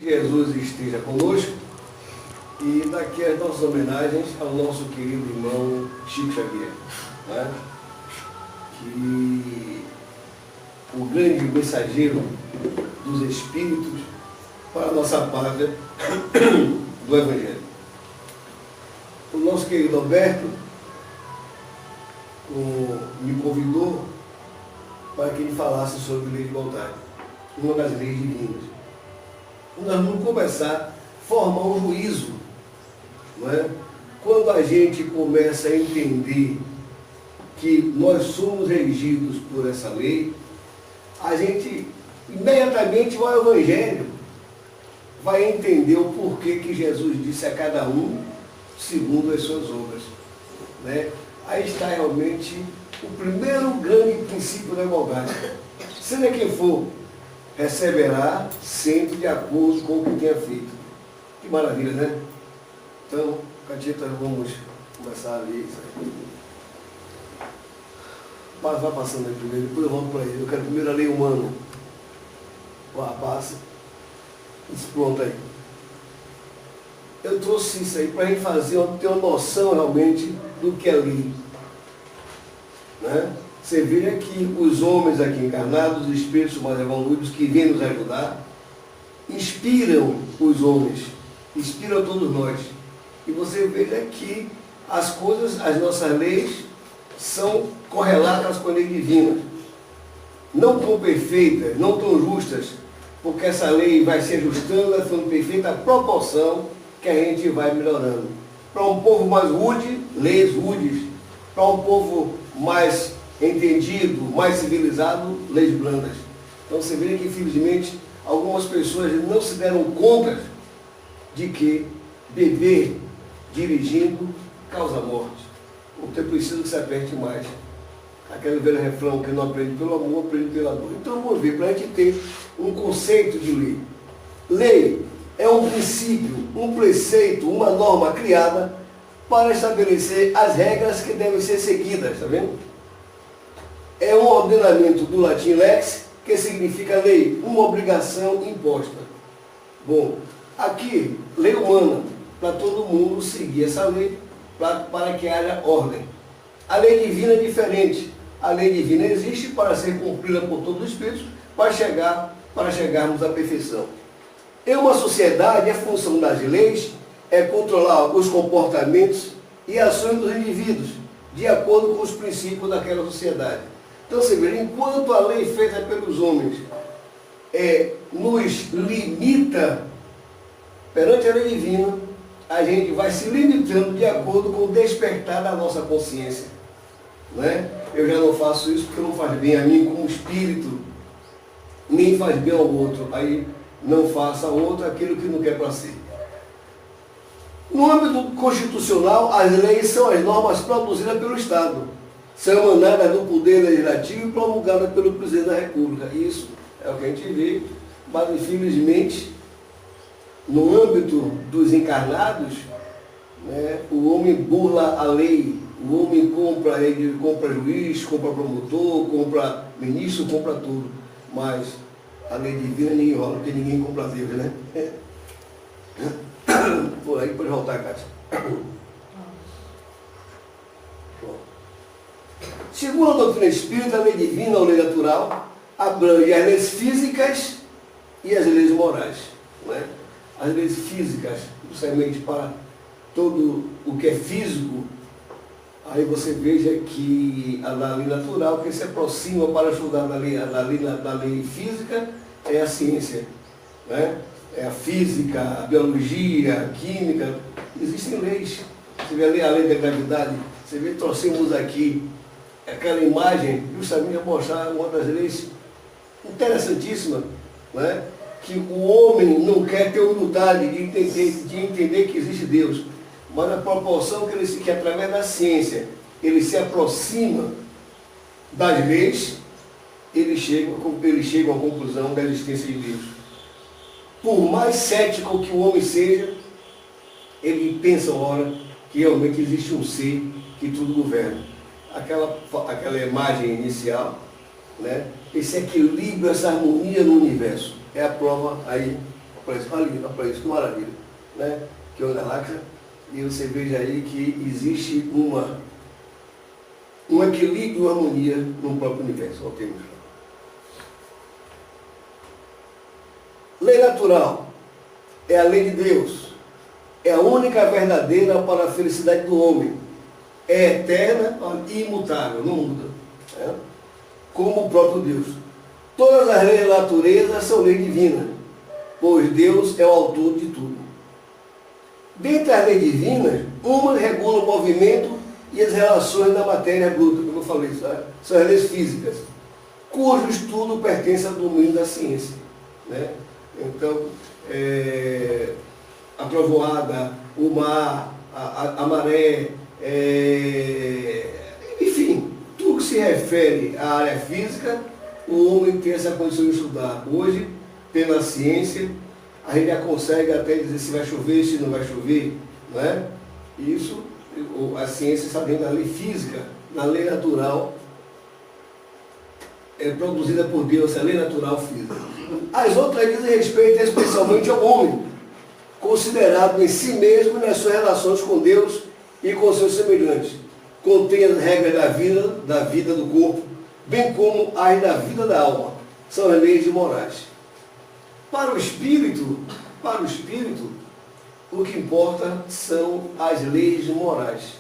Jesus esteja conosco e daqui as nossas homenagens ao nosso querido irmão Chico Xavier, né? Que o grande mensageiro dos Espíritos para a nossa pátria do Evangelho. O nosso querido Alberto me convidou para que ele falasse sobre lei de igualdade, uma das leis divinas. Nós vamos começar a formar um juízo, não é? Quando a gente começa a entender que nós somos regidos por essa lei, a gente imediatamente vai ao Evangelho, vai entender o porquê que Jesus disse a cada um segundo as suas obras, né? Aí está realmente o primeiro grande princípio da igualdade. Seja quem for, receberá sempre de acordo com o que tenha feito. Que maravilha, né? Então, Catita, vamos começar a ler isso aí. Vai passando aí primeiro, depois eu volto para ele. Eu quero primeiro a lei humana. Passa. Isso, pronto aí. Eu trouxe isso aí para a gente ter uma noção realmente do que é lei. Né? Você vê que os homens aqui encarnados, os espíritos mais evoluídos que vêm nos ajudar, inspiram os homens, inspiram todos nós. E você vê que as coisas, as nossas leis, são correlatas com a lei divina. Não tão perfeitas, não tão justas, porque essa lei vai se ajustando, vai sendo perfeita à proporção que a gente vai melhorando. Para um povo mais rude, leis rudes. Para um povo mais entendido, mais civilizado, leis blandas. Então você vê que, infelizmente, algumas pessoas não se deram conta de que beber dirigindo causa morte. Então é preciso que se aperte mais. Aquele velho refrão que não aprende pelo amor, aprende pela dor. Então vamos ver, para a gente ter um conceito de lei. Lei é um princípio, um preceito, uma norma criada para estabelecer as regras que devem ser seguidas, está vendo? É um ordenamento do latim lex, que significa lei, uma obrigação imposta. Bom, aqui, lei humana, para todo mundo seguir essa lei, para que haja ordem. A lei divina é diferente. A lei divina existe para ser cumprida por todos os espíritos, para chegarmos à perfeição. Em uma sociedade, a função das leis é controlar os comportamentos e ações dos indivíduos, de acordo com os princípios daquela sociedade. Então, você vê, enquanto a lei feita pelos homens nos limita perante a lei divina, a gente vai se limitando de acordo com o despertar da nossa consciência. Né? Eu já não faço isso porque não faz bem a mim como espírito, nem faz bem ao outro. Aí não faça ao outro aquilo que não quer para si. No âmbito constitucional, as leis são as normas produzidas pelo Estado. São emanadas do Poder Legislativo e promulgadas pelo Presidente da República. Isso é o que a gente vê, mas infelizmente, no âmbito dos encarnados, né, o homem burla a lei, o homem compra juiz, compra promotor, compra ministro, compra tudo. Mas a lei divina ninguém rola, porque ninguém compra Deus, né? Por aí pode voltar, Cátia. Segundo a doutrina espírita, a lei divina ou lei natural abrange as leis físicas e as leis morais. Não é? As leis físicas, justamente para todo o que é físico, aí você veja que a lei natural, que se aproxima para estudar da lei física, é a ciência. Né? É a física, a biologia, a química. Existem leis. Você vê a lei da gravidade, você vê, trouxemos aqui aquela imagem, justamente a mostrar uma das leis interessantíssimas, né? Que o homem não quer ter humildade de entender que existe Deus, mas na proporção que através da ciência ele se aproxima das leis, ele chega à conclusão da existência de Deus. Por mais cético que o homem seja, ele pensa ora que realmente existe um ser que tudo governa. Aquela imagem inicial, né? Esse equilíbrio, essa harmonia no universo, é a prova aí para isso, que maravilha. Né? Que é o galáxia. E você veja aí que existe um equilíbrio e uma harmonia no próprio universo. Voltemos lá. Lei natural é a lei de Deus. É a única verdadeira para a felicidade do homem. É eterna e imutável, não muda. Né? Como o próprio Deus. Todas as leis da natureza são lei divina, pois Deus é o autor de tudo. Dentre as leis divinas, uma regula o movimento e as relações da matéria bruta, como eu falei, são as leis físicas, cujo estudo pertence ao domínio da ciência. Né? Então, a trovoada, o mar, a maré, enfim, tudo que se refere à área física, o homem tem essa condição de estudar. Hoje, pela ciência, a gente já consegue até dizer se vai chover, se não vai chover, não é? Isso, a ciência está dentro da lei física, na lei natural, produzida por Deus, a lei natural física. As outras dizem respeito especialmente ao homem, considerado em si mesmo nas suas relações com Deus e com seus semelhantes. Contém as regras da vida do corpo, bem como as da vida da alma. São as leis morais. Para o espírito, o que importa são as leis morais.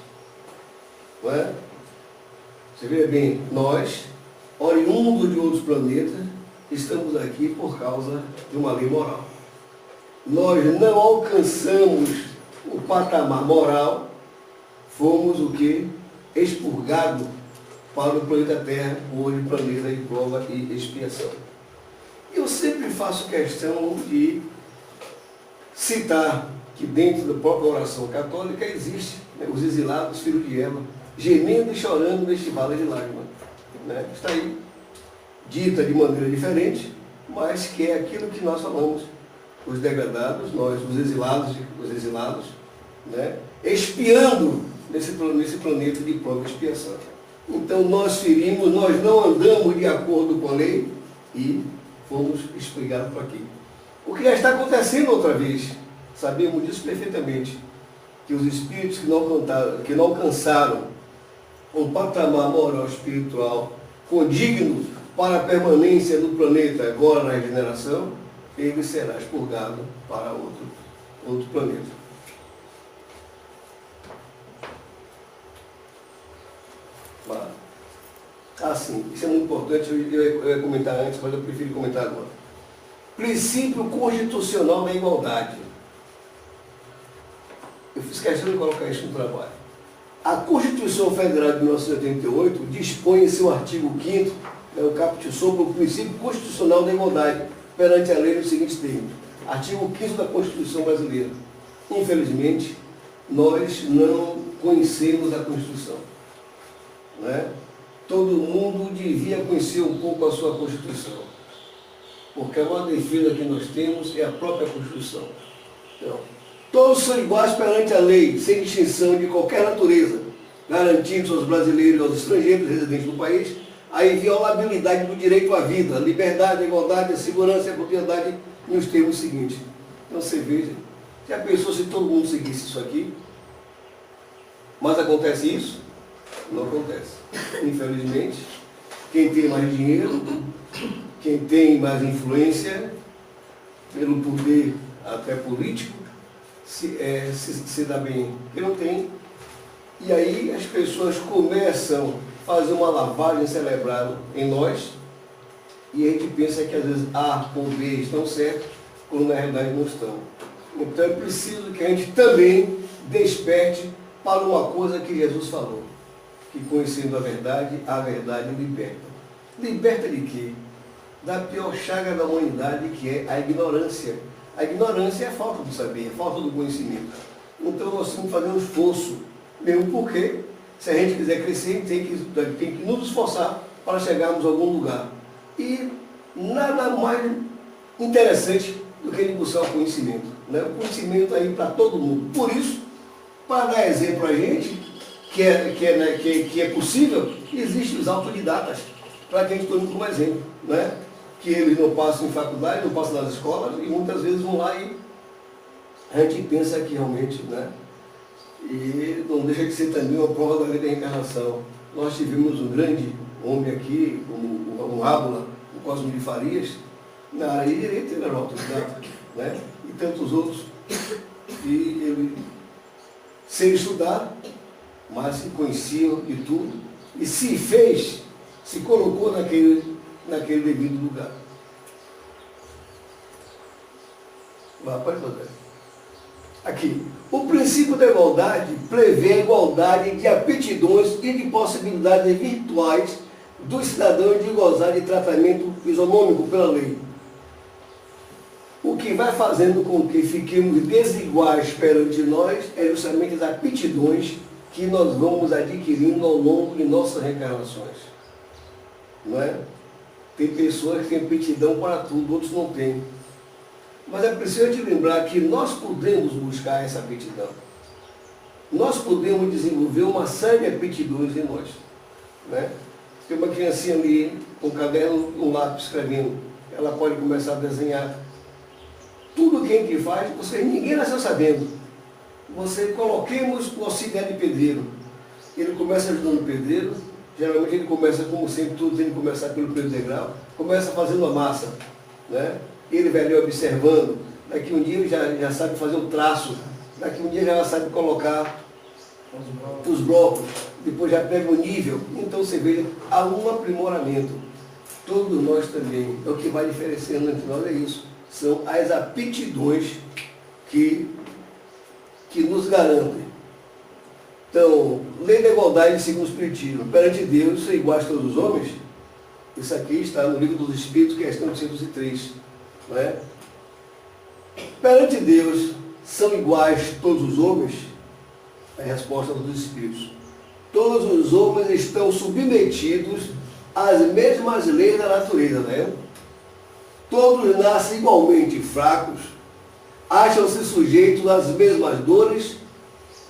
Não é? Você vê bem, nós, oriundos de outros planetas, estamos aqui por causa de uma lei moral. Nós não alcançamos o patamar moral, fomos o que? Expurgados para o planeta Terra, hoje planeta de prova e expiação. Eu sempre faço questão de citar que dentro da própria oração católica existe, né, os exilados, filhos de Eva, gemendo e chorando neste vale de lágrimas. Né? Está aí, dita de maneira diferente, mas que é aquilo que nós falamos, os degradados, nós, os exilados, né, expiando nesse planeta de prova e expiação. Então nós ferimos, nós não andamos de acordo com a lei e fomos explicados por aqui. O que já está acontecendo outra vez, sabemos disso perfeitamente, que os espíritos que não alcançaram um patamar moral espiritual condigno para a permanência do planeta agora na regeneração, ele será expurgado para outro planeta. Sim, isso é muito importante, eu ia comentar antes, mas eu prefiro comentar agora. Princípio constitucional da igualdade. Eu fiz questão de colocar isso no trabalho. A Constituição Federal de 1988 dispõe em seu artigo 5º, o caput sobre o princípio constitucional da igualdade perante a lei nos seguintes termos. Artigo 5º da Constituição brasileira. Infelizmente, nós não conhecemos a Constituição. Não é? Todo mundo devia conhecer um pouco a sua Constituição. Porque a maior defesa que nós temos é a própria Constituição. Então, todos são iguais perante a lei, sem distinção de qualquer natureza, garantindo aos brasileiros e aos estrangeiros residentes do país a inviolabilidade do direito à vida, a liberdade, a igualdade, a segurança e a propriedade nos termos seguintes. Então você veja, já pensou se todo mundo seguisse isso aqui? Mas acontece isso? Não acontece. Infelizmente, quem tem mais dinheiro, quem tem mais influência, pelo poder até político, se dá bem. Quem não tem. E aí as pessoas começam a fazer uma lavagem cerebral em nós, e a gente pensa que às vezes A ou B estão certos, quando na realidade não estão. Então é preciso que a gente também desperte para uma coisa que Jesus falou, que conhecendo a verdade liberta. Liberta de quê? Da pior chaga da humanidade, que é a ignorância. A ignorância é a falta do saber, a falta do conhecimento. Então nós temos que fazer um esforço, mesmo porque, se a gente quiser crescer, tem que nos esforçar para chegarmos a algum lugar. E nada mais interessante do que buscar o conhecimento. Né? O conhecimento aí para todo mundo. Por isso, para dar exemplo a gente, que é possível, existem os autodidatas, para que a gente tome como exemplo. Né? que eles não passam em faculdade, não passam nas escolas, e muitas vezes vão lá e a gente pensa que realmente, né? E não deixa de ser também uma prova da lei da reencarnação. Nós tivemos um grande homem aqui, como o Ábula, o Cosmo de Farias, na área de direito ele era autodidata, né? E tantos outros. E ele, sem estudar, mas se conheciam de tudo, e se fez, se colocou naquele devido lugar. Pode fazer. Aqui, o princípio da igualdade prevê a igualdade de aptidões e de possibilidades virtuais dos cidadãos de gozar de tratamento isonômico pela lei. O que vai fazendo com que fiquemos desiguais perante nós é justamente as aptidões que nós vamos adquirindo ao longo de nossas reencarnações. Não é? Tem pessoas que têm aptidão para tudo, outros não têm. Mas é preciso te lembrar que nós podemos buscar essa aptidão. Nós podemos desenvolver uma série de aptidões em nós. Né? Tem uma criancinha ali com um caderno, um lápis escrevendo. Ela pode começar a desenhar. Tudo que a gente faz, ninguém nasceu sabendo. Coloquemos o auxiliar de pedreiro. Ele começa ajudando o pedreiro. Geralmente ele começa, como sempre, tudo tem que começar pelo primeiro degrau. Começa fazendo a massa. Né? Ele vai ali observando, daqui um dia ele já sabe fazer o traço, daqui um dia já sabe colocar os blocos, depois já pega o nível. Então você vê, há um aprimoramento. Todos nós também, é o que vai diferenciando entre nós, é isso. São as aptidões que nos garantem. Então, lei da igualdade segundo o Espiritismo. Perante Deus, são iguais todos os homens. Isso aqui está no Livro dos Espíritos, questão 203. Não é? Perante Deus, são iguais todos os homens? A resposta dos Espíritos. Todos os homens estão submetidos às mesmas leis da natureza, né? Todos nascem igualmente fracos, acham-se sujeitos às mesmas dores,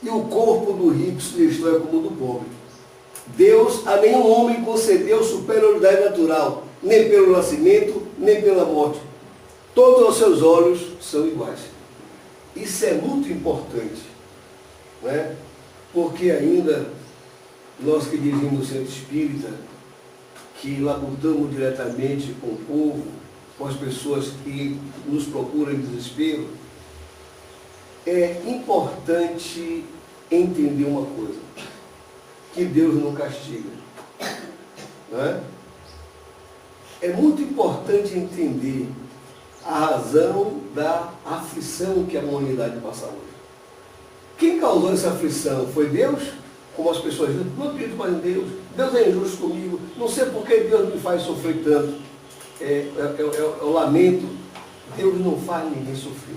e o corpo do rico se destrói como o do pobre. Deus a nenhum homem concedeu superioridade natural, nem pelo nascimento, nem pela morte. Todos os seus olhos são iguais. Isso é muito importante, né? Porque ainda nós que dirigimos o centro espírita, que labutamos diretamente com o povo, com as pessoas que nos procuram em desespero, é importante entender uma coisa, que Deus não castiga. Não é? É muito importante entender a razão da aflição que a humanidade passa hoje. Quem causou essa aflição? Foi Deus? Como as pessoas dizem, não acredito mais em Deus, Deus é injusto comigo, não sei por que Deus me faz sofrer tanto. É o lamento. Deus não faz ninguém sofrer.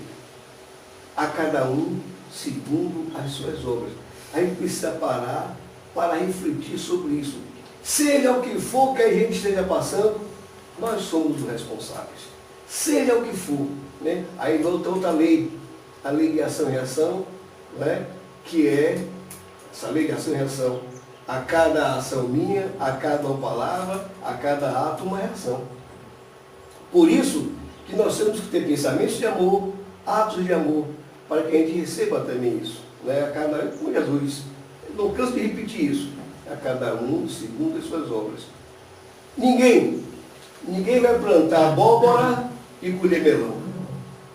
A cada um segundo as suas obras. A gente precisa parar para refletir sobre isso. Seja o que for que a gente esteja passando, nós somos os responsáveis. Seja o que for. Né? Aí volta outra lei, a lei de ação e reação, né? Que é essa lei de ação e reação. A cada ação minha, a cada uma palavra, a cada ato, uma reação. Por isso que nós temos que ter pensamentos de amor, atos de amor, para que a gente receba também isso. Né? A cada um, como Jesus, eu não canso de repetir isso, a cada um segundo as suas obras. Ninguém vai plantar abóbora e colher melão.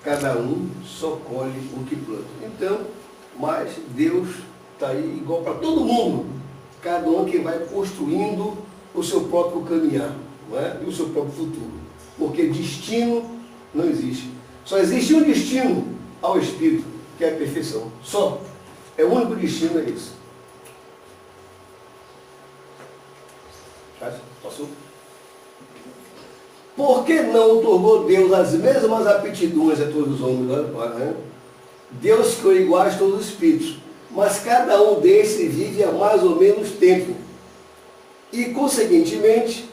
Cada um só colhe o que planta. Então, mas Deus está aí igual para todo mundo. Cada um que vai construindo o seu próprio caminhar, não é? E o seu próprio futuro. Porque destino não existe. Só existe um destino ao Espírito, que é a perfeição. Só. É o único destino, é isso. Passou? Por que não otorgou Deus as mesmas aptidões a todos os homens? Né? Deus criou iguais a todos os espíritos, mas cada um desses vive há mais ou menos tempo. E, consequentemente,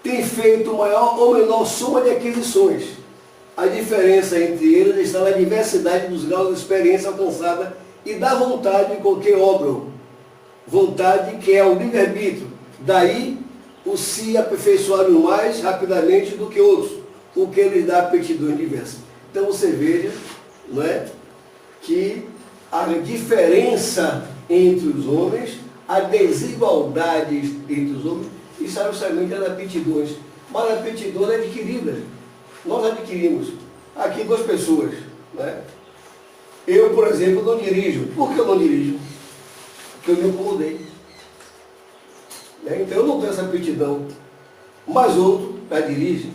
tem feito maior ou menor soma de aquisições. A diferença entre eles está na diversidade dos graus de experiência alcançada e da vontade com que obram. Vontade que é o livre-arbítrio. Daí o se aperfeiçoarem mais rapidamente do que outros, o que lhes dá aptidões diversas. Então você veja, não é, que a diferença entre os homens, a desigualdade entre os homens, isso é justamente as aptidões. Mas aptidões adquiridas. Nós adquirimos. Aqui 2 pessoas. Né? Eu, por exemplo, não dirijo. Por que eu não dirijo? Porque eu me acomodei. Né? Então eu não tenho essa aptidão. Mas outro já dirige.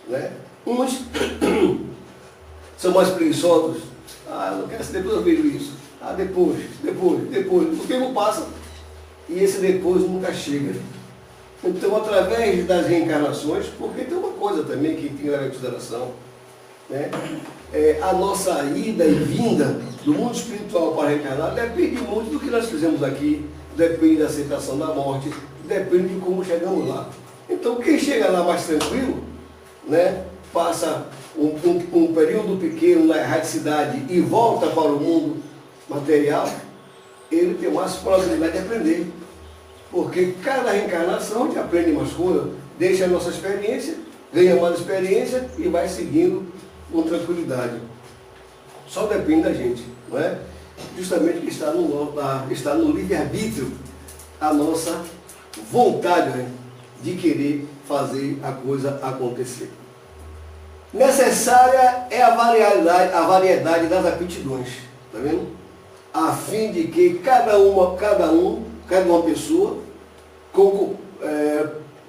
Né? Uns são mais preguiçosos. Ah, não quero, depois eu vejo isso. Ah, depois. O tempo passa e esse depois nunca chega. Então, através das reencarnações, porque tem uma coisa também que tem que levar em consideração, né? A nossa ida e vinda do mundo espiritual para reencarnar depende muito do que nós fizemos aqui, depende da aceitação da morte, depende de como chegamos lá. Então, quem chega lá mais tranquilo, né, passa um período pequeno na erradicidade e volta para o mundo material, ele tem mais probabilidade de aprender. Porque cada reencarnação a gente aprende mais coisas, deixa a nossa experiência, ganha mais experiência e vai seguindo com tranquilidade. Só depende da gente, não é? Justamente que está no livre-arbítrio a nossa vontade, né, de querer fazer a coisa acontecer. Necessária é a variedade das aptidões, tá vendo? A fim de que cada uma pessoa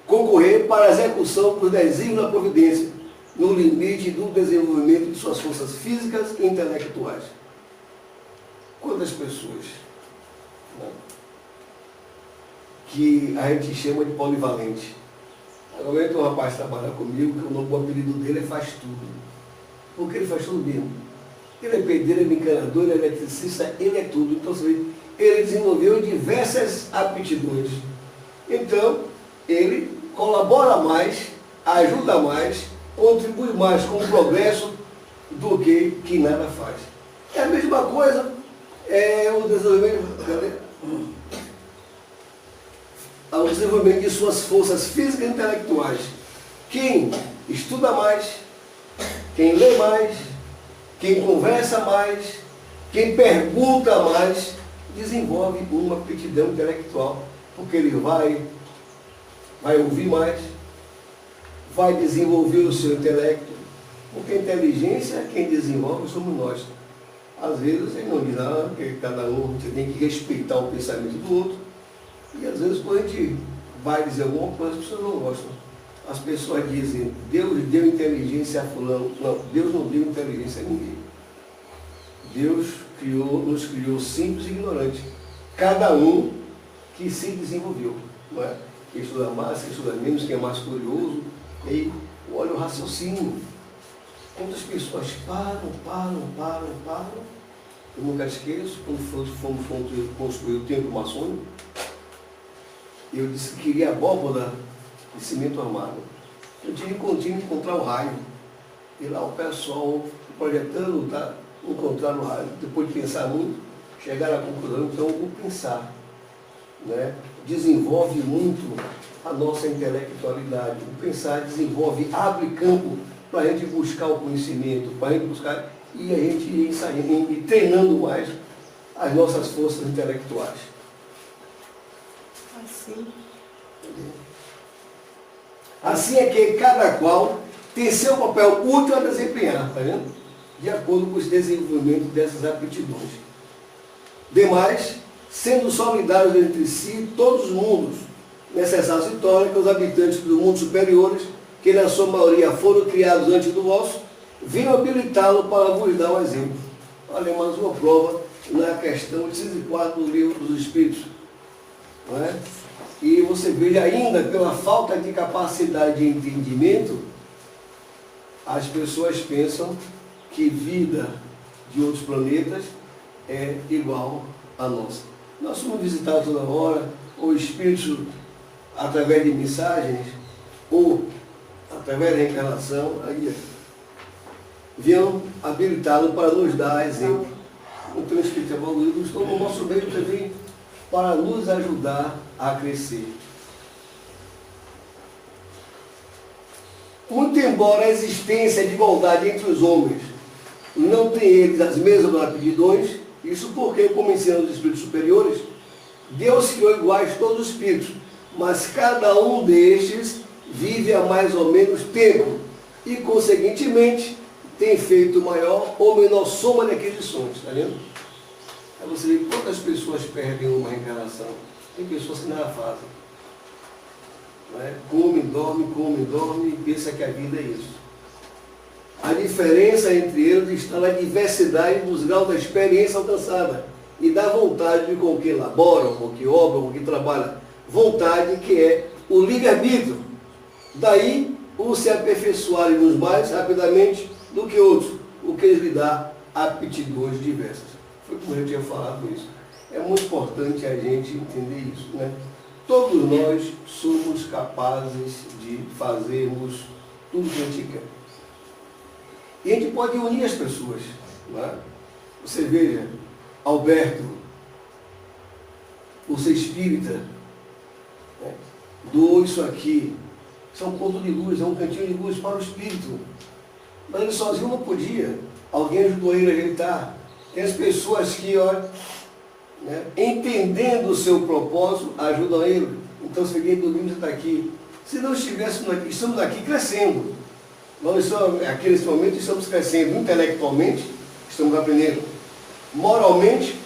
concorrer para a execução dos desígnios da providência, no limite do desenvolvimento de suas forças físicas e intelectuais. Quantas pessoas, né, que a gente chama de polivalente? Agora entra um rapaz que trabalha comigo, que o apelido dele é faz tudo. Porque ele faz tudo mesmo. Ele é pedreiro, ele é encanador, ele é eletricista, ele é tudo. Então, ele desenvolveu diversas aptidões. Então, ele colabora mais, ajuda mais, contribui mais com o progresso do que nada faz. É a mesma coisa, o desenvolvimento de suas forças físicas e intelectuais. Quem estuda mais, quem lê mais, quem conversa mais, quem pergunta mais, desenvolve uma aptidão intelectual, porque ele vai ouvir mais, vai desenvolver o seu intelecto, porque a inteligência, quem desenvolve somos nós. Às vezes ele não diz nada, porque cada um tem que respeitar o pensamento do outro, e às vezes quando a gente vai dizer alguma coisa, as pessoas não gostam. As pessoas dizem, Deus deu inteligência a fulano. Não, Deus não deu inteligência a ninguém. Deus nos criou simples e ignorantes. Cada um que se desenvolveu. Não é? Quem estuda mais, quem estuda menos, quem é mais curioso. E aí, olha o raciocínio. Quantas pessoas param. Eu nunca esqueço, quando fomos construir o templo maçônico, eu disse que queria abóbora de cimento armado. Eu tinha que encontrar o raio. E lá o pessoal projetando, tá? Encontraram o raio. Depois de pensar muito, chegaram à conclusão, então o pensar, né, desenvolve muito a nossa intelectualidade. O pensar desenvolve, abre campo para a gente buscar o conhecimento, para a gente buscar, e a gente ir saindo e treinando mais as nossas forças intelectuais. Assim é que cada qual tem seu papel útil a desempenhar, tá vendo? De acordo com o desenvolvimento dessas aptidões. Demais, sendo solidários entre si todos os mundos, necessário se torna que os habitantes do mundo superiores, que na sua maioria foram criados antes do vosso, venham habilitá-lo para vos dar um exemplo. Olha, mais uma prova na questão 804 do Livro dos Espíritos. Não é? E você veja ainda, pela falta de capacidade de entendimento, as pessoas pensam que vida de outros planetas é igual à nossa. Nós somos visitados toda hora, ou espíritos, através de mensagens, ou através da reencarnação, aí venham habilitá-lo para nos dar exemplo. Então, o Espírito evoluído estão no nosso meio também para nos ajudar a crescer. Muito embora a existência de igualdade entre os homens não tenha eles as mesmas aptidões, isso porque, como ensinam os espíritos superiores, Deus criou iguais todos os espíritos, mas cada um destes vive há mais ou menos tempo e, conseguintemente, tem feito maior ou menor soma de aquisições, está vendo? Aí você vê quantas pessoas perdem uma reencarnação. Tem pessoas que nada fazem. Não é? Come, dorme e pensa que a vida é isso. A diferença entre eles está na diversidade dos graus da experiência alcançada e da vontade de com que laboram, com que obram, com que trabalham. Vontade que é o livre-arbítrio. Daí, uns se aperfeiçoarem uns mais rapidamente do que outros, o que lhes dá aptidões diversas. Foi como eu tinha falado isso. É muito importante a gente entender isso, né? Todos nós somos capazes de fazermos tudo que a gente quer. E a gente pode unir as pessoas, não é? Você veja, Alberto, você espírita, né? Doou isso aqui. Isso é um ponto de luz, é um cantinho de luz para o espírito. Mas ele sozinho não podia. Alguém ajudou ele a ajeitar. Tem as pessoas que, olha, né, entendendo o seu propósito, ajudam ele. Então, se alguém domingo está aqui. Se não estivéssemos aqui, estamos aqui crescendo. Nós estamos, aqui nesse momento estamos crescendo intelectualmente, estamos aprendendo. Moralmente,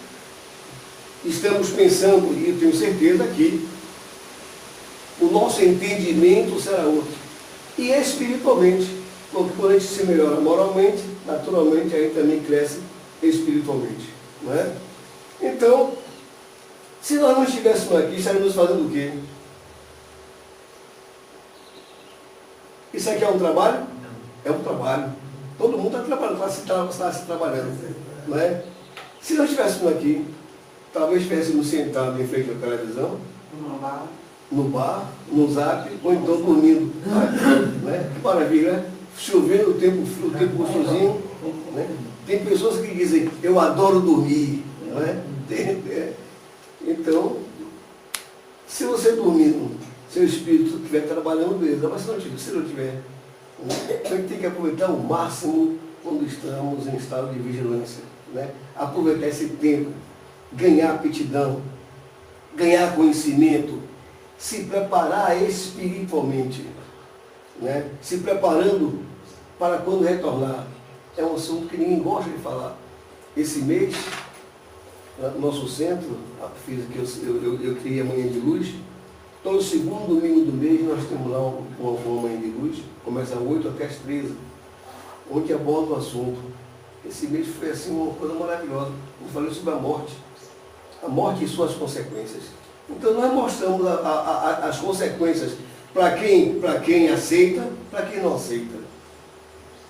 estamos pensando, e eu tenho certeza que o nosso entendimento será outro. E espiritualmente, porque quando a gente se melhora moralmente, naturalmente a gente também cresce espiritualmente. Não é? Então, se nós não estivéssemos aqui, estaríamos fazendo o quê? Isso aqui é um trabalho? É um trabalho. Todo mundo está trabalhando, está se trabalhando. Não é? Se nós estivéssemos aqui, talvez estivéssemos sentados em frente à televisão, no bar, no zap, ou então dormindo. Né? Que maravilha, né? Chovendo, o tempo gostosinho. Né? Tem pessoas que dizem, eu adoro dormir. Não é? Então, se você dormindo, seu espírito estiver trabalhando, beleza, mas se não tiver, né? A gente tem que aproveitar o máximo quando estamos em estado de vigilância. Né? Aproveitar esse tempo, ganhar aptidão, ganhar conhecimento, se preparar espiritualmente, né? Se preparando para quando retornar. É um assunto que ninguém gosta de falar. Esse mês, nosso centro, a física que eu criei a Manhã de Luz, todo segundo domingo do mês nós temos lá uma Manhã de Luz, começa às 8 até às 13, onde aborda o assunto. Esse mês foi assim uma coisa maravilhosa. Eu falei sobre a morte e suas consequências. Então nós mostramos as consequências para quem aceita, para quem não aceita.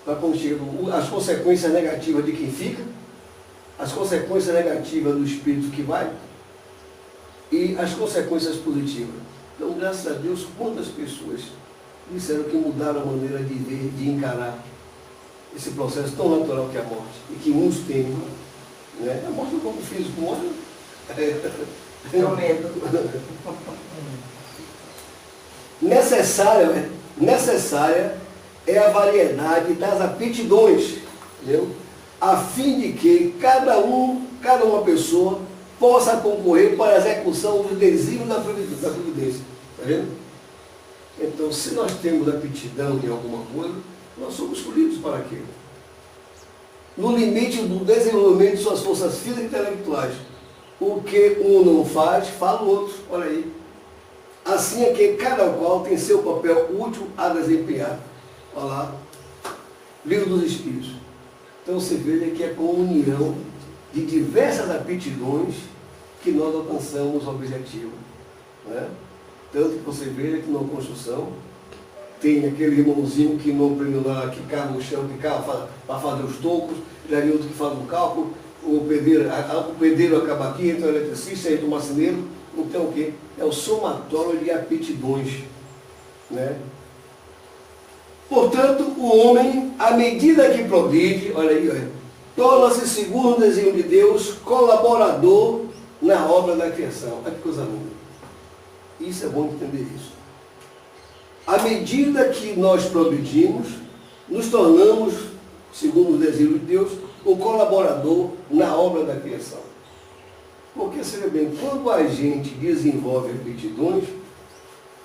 Para quando chega, as consequências negativas de quem fica, as consequências negativas do espírito que vai e as consequências positivas. Então, graças a Deus, quantas pessoas disseram que mudaram a maneira de ver, de encarar esse processo tão natural que é a morte, e que uns temem, né? A morte do corpo físico, morre. Tenho medo. Necessária é a variedade das aptidões, entendeu? A fim de que cada uma pessoa possa concorrer para a execução dos desígnios da providência. Está vendo? Então, se nós temos aptidão em alguma coisa, nós somos escolhidos para aquilo. No limite do desenvolvimento de suas forças físicas e intelectuais. O que um não faz, fala o outro. Olha aí. Assim é que cada qual tem seu papel útil a desempenhar. Olha lá. Livro dos Espíritos. Então você vê que é com a união de diversas aptidões que nós alcançamos o objetivo. Né? Tanto que você vê que na construção tem aquele irmãozinho que não aprendeu lá, que cava o chão, que cava para fazer os tocos, já vi outro que faz o cálculo, o pedreiro acaba aqui, entra o eletricista, entra o marceneiro. Então o quê? É o somatório de aptidões. Né? Portanto, o homem, à medida que progride, olha aí, olha, torna-se, segundo o desenho de Deus, colaborador na obra da criação. Olha que coisa linda. Isso é bom entender isso. À medida que nós progredimos, nos tornamos, segundo o desejo de Deus, um colaborador na obra da criação. Porque, seja bem, quando a gente desenvolve aptidões,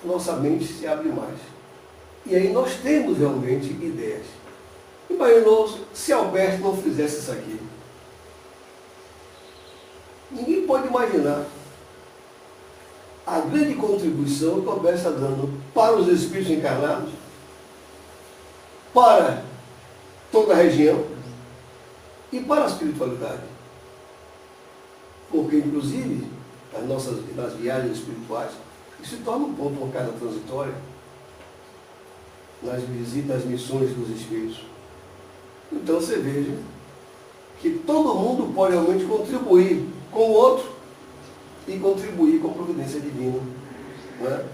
nossa mente se abre mais. E aí nós temos realmente ideias. Imaginou se Alberto não fizesse isso aqui. Ninguém pode imaginar a grande contribuição que Alberto está dando para os espíritos encarnados, para toda a região e para a espiritualidade. Porque, inclusive, nas viagens espirituais, isso se torna um ponto, uma casa transitória, nas visitas, nas missões dos espíritos. Então você veja que todo mundo pode realmente contribuir com o outro e contribuir com a providência divina. Não é?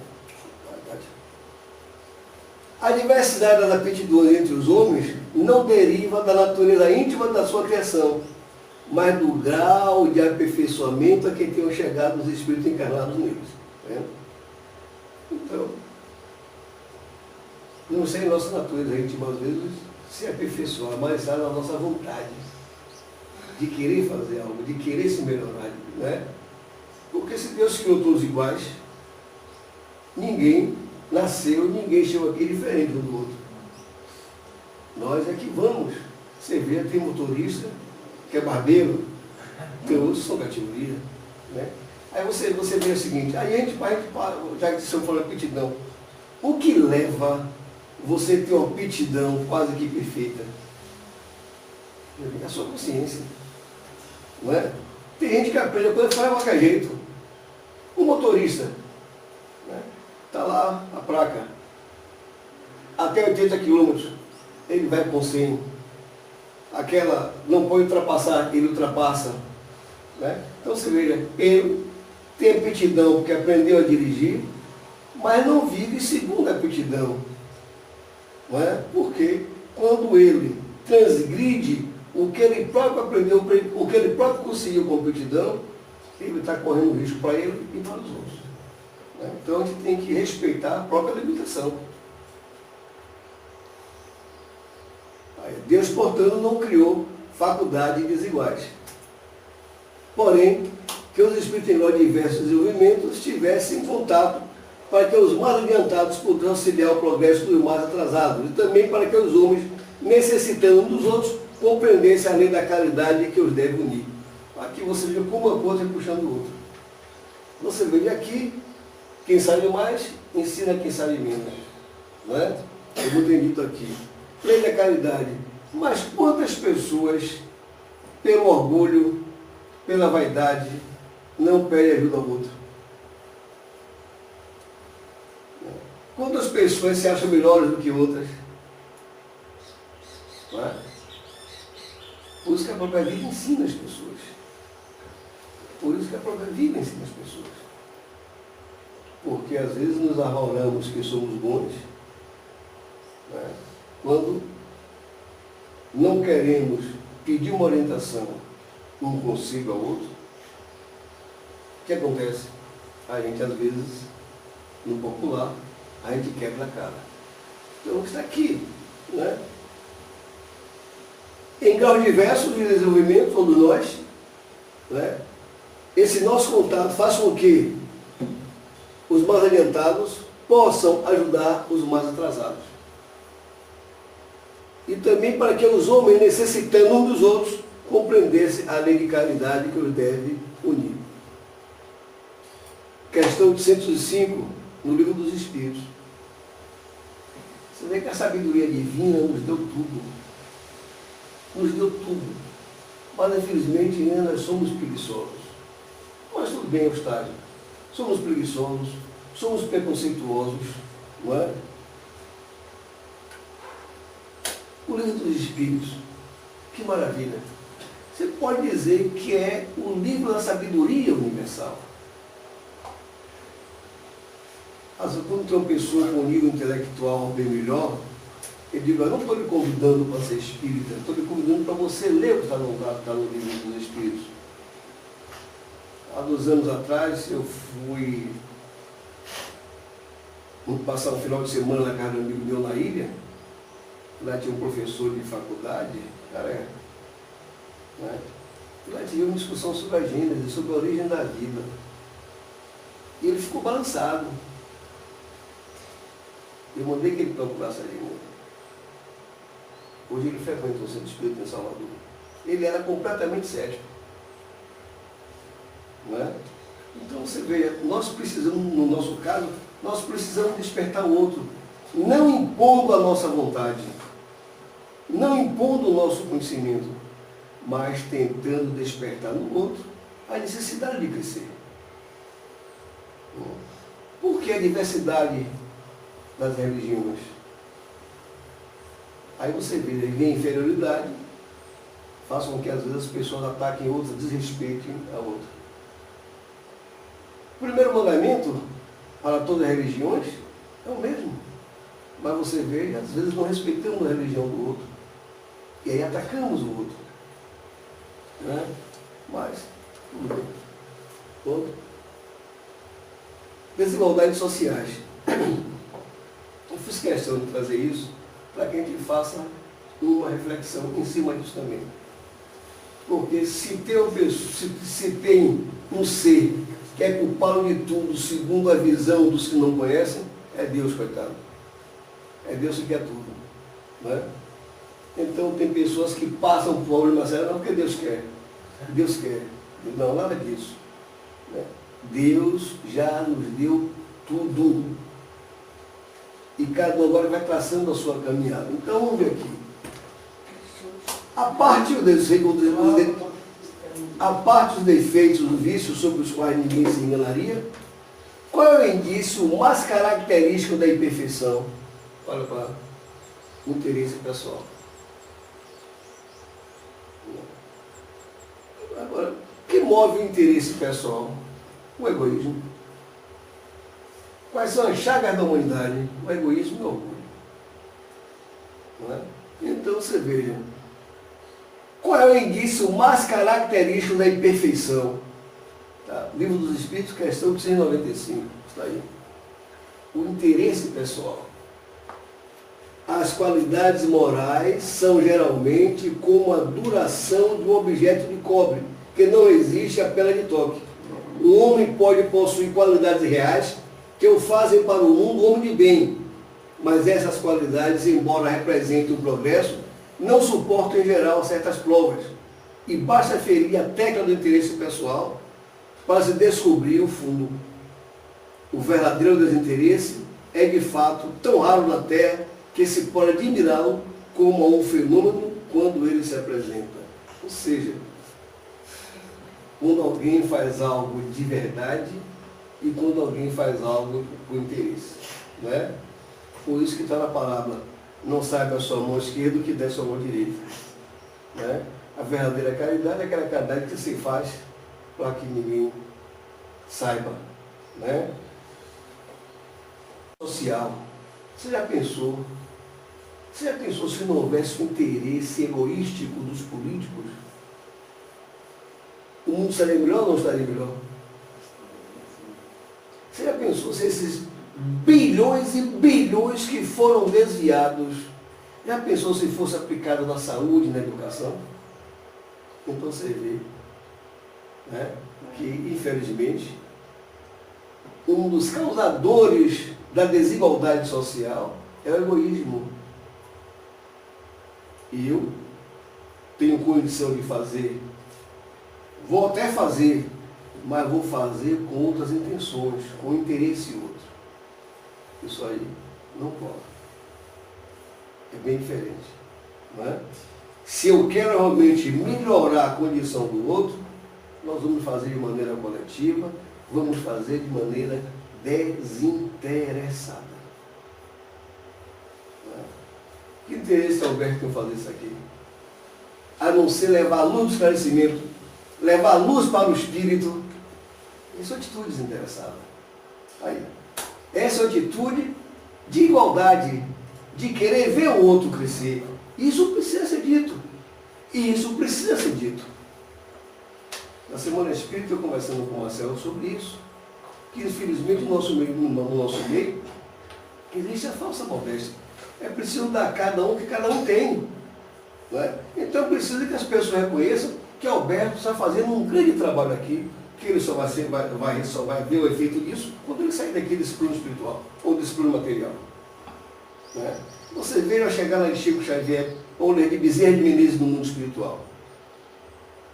A diversidade das aptidões entre os homens não deriva da natureza íntima da sua criação, mas do grau de aperfeiçoamento a que tenham chegado os espíritos encarnados neles. Né? Então, não sei nossa natureza íntima, às vezes, se aperfeiçoar, mas está na nossa vontade de querer fazer algo, de querer se melhorar. Né? Porque se Deus criou todos iguais, ninguém nasceu, ninguém chegou aqui diferente um do outro. Nós é que vamos. Você vê, tem motorista, que é barbeiro, tem outros que são categoria. Né? Aí você vê o seguinte, aí a gente já que você falou aptidão, o que leva você a ter uma aptidão quase que perfeita? É a sua consciência. Não é? Tem gente que aprende a coisa e faz de qualquer jeito. O motorista, né? Está lá a placa, até 80 km, ele vai com 100. Aquela não pode ultrapassar, ele ultrapassa. Né? Então você veja, ele tem aptidão porque aprendeu a dirigir, mas não vive segundo a aptidão. Não é? Porque quando ele transgride o que ele próprio aprendeu, o que ele próprio conseguiu com aptidão, ele está correndo risco para ele e para os outros. Né? Então a gente tem que respeitar a própria limitação. Deus, portanto, não criou faculdades desiguais. Porém, que os espíritos em grau de diversos desenvolvimentos estivessem em contato para que os mais adiantados pudessem auxiliar o progresso dos mais atrasados e também para que os homens, necessitando um dos outros, compreendessem a lei da caridade que os deve unir. Aqui você vê como uma coisa puxando o outro. Você vê aqui, quem sabe mais, ensina quem sabe menos. Não é? Eu vou ter dito aqui. Lei da caridade. Mas quantas pessoas, pelo orgulho, pela vaidade, não pedem ajuda ao outro? Quantas pessoas se acham melhores do que outras? Não é? Por isso que a própria vida ensina as pessoas. Por isso que a própria vida ensina as pessoas. Porque às vezes nos arrogamos que somos bons, né? Quando não queremos pedir uma orientação, um conselho ao outro, o que acontece? A gente às vezes, no popular, a gente quebra a cara. Então está aqui, né? Em graus diversos de desenvolvimento, todos nós, né? Esse nosso contato faz com que os mais adiantados possam ajudar os mais atrasados. E também para que os homens, necessitando uns dos outros, compreendessem a lei de caridade que os deve unir. Questão 805, no Livro dos Espíritos. Você vê que a sabedoria divina nos deu tudo. Nos deu tudo. Mas, infelizmente, nós somos preguiçosos. Mas tudo bem, Eustáquio. Somos preguiçosos, somos preconceituosos, não é? O Livro dos Espíritos, que maravilha. Você pode dizer que é o livro da sabedoria universal. Mas quando tem uma pessoa com um nível intelectual bem melhor, eu digo, eu não estou lhe convidando para ser espírita, estou lhe convidando para você ler o que está no Livro dos Espíritos. Há 2 anos atrás eu fui Vamos passar um final de semana na casa de um amigo meu na ilha. Lá tinha um professor de faculdade, cara, né? Lá tinha uma discussão sobre a Gênesis, sobre a origem da vida. E ele ficou balançado. Eu mandei que ele procurasse a Gênesis. Hoje ele frequenta o Centro Espírita em Salvador. Ele era completamente cético. Não é? Então você vê, nós precisamos, no nosso caso, nós precisamos despertar o outro, não impondo a nossa vontade, não impondo o nosso conhecimento, mas tentando despertar no outro a necessidade de crescer. Por que a diversidade das religiões? Aí você vê a inferioridade, faz com que às vezes as pessoas ataquem outras, desrespeitem a outra. O primeiro mandamento para todas as religiões é o mesmo. Mas você vê, às vezes não respeitamos a religião do outro. E aí atacamos o outro. Né? Mas, tudo bem. Outro. Desigualdades sociais. Eu fiz questão de fazer isso para que a gente faça uma reflexão em cima disso também. Porque se tem um ser que é culpado de tudo, segundo a visão dos que não conhecem, é Deus, coitado. É Deus que quer tudo. Né? Então tem pessoas que passam por problema sério, não porque Deus quer. Deus quer. Não, nada disso. Né? Deus já nos deu tudo. E cada um agora vai traçando a sua caminhada. Então vamos ver aqui. A parte dos defeitos do vício sobre os quais ninguém se enganaria, qual é o indício mais característico da imperfeição? Olha para o interesse pessoal. Agora, o que move o interesse pessoal? O egoísmo. Quais são as chagas da humanidade? O egoísmo e o orgulho. Não é? Então você veja. Qual é o indício mais característico da imperfeição? Tá? Livro dos Espíritos, questão 195. Está aí. O interesse pessoal. As qualidades morais são geralmente como a duração de um objeto de cobre, que não existe a pela de toque. O homem pode possuir qualidades reais que o fazem para o mundo homem de bem, mas essas qualidades, embora representem o progresso, não suportam em geral certas provas, e basta ferir a tecla do interesse pessoal para se descobrir o fundo. O verdadeiro desinteresse é de fato tão raro na Terra que se pode admirá-lo como um fenômeno quando ele se apresenta. Ou seja, quando alguém faz algo de verdade e quando alguém faz algo com interesse. Né? Por isso que está na palavra, não saiba a sua mão esquerda o que der a sua mão direita. Né? A verdadeira caridade é aquela caridade que se faz para que ninguém saiba. Né? Social. Você já pensou se não houvesse o interesse egoístico dos políticos? O mundo estaria melhor ou não estaria melhor? Você já pensou se esses bilhões e bilhões que foram desviados, já pensou se fosse aplicado na saúde, na educação? Então você vê, né, que infelizmente um dos causadores da desigualdade social é o egoísmo. E eu tenho condição de fazer, vou até fazer, mas vou fazer com outras intenções, com interesse outro. Isso aí não pode. É bem diferente. Não é? Se eu quero realmente melhorar a condição do outro, nós vamos fazer de maneira coletiva, vamos fazer de maneira desinteressada. Não é? Que interesse, Alberto, tem fazer isso aqui? A não ser levar a luz do esclarecimento, levar a luz para o espírito. Isso é atitude desinteressada. Aí. Essa é a atitude de igualdade, de querer ver o outro crescer. Isso precisa ser dito. E isso precisa ser dito. Na Semana Espírita, eu conversando com o Marcelo sobre isso, que infelizmente no nosso meio, Existe a falsa modéstia. É preciso dar a cada um o que cada um tem. Não é? Então precisa que as pessoas reconheçam que Alberto está fazendo um grande trabalho aqui, que ele só vai ver o efeito disso quando ele sair daqui desse plano espiritual, ou desse plano material. Não é? Você veio a chegar lá em Chico Xavier, ou ler de Bezerra de Menezes no mundo espiritual.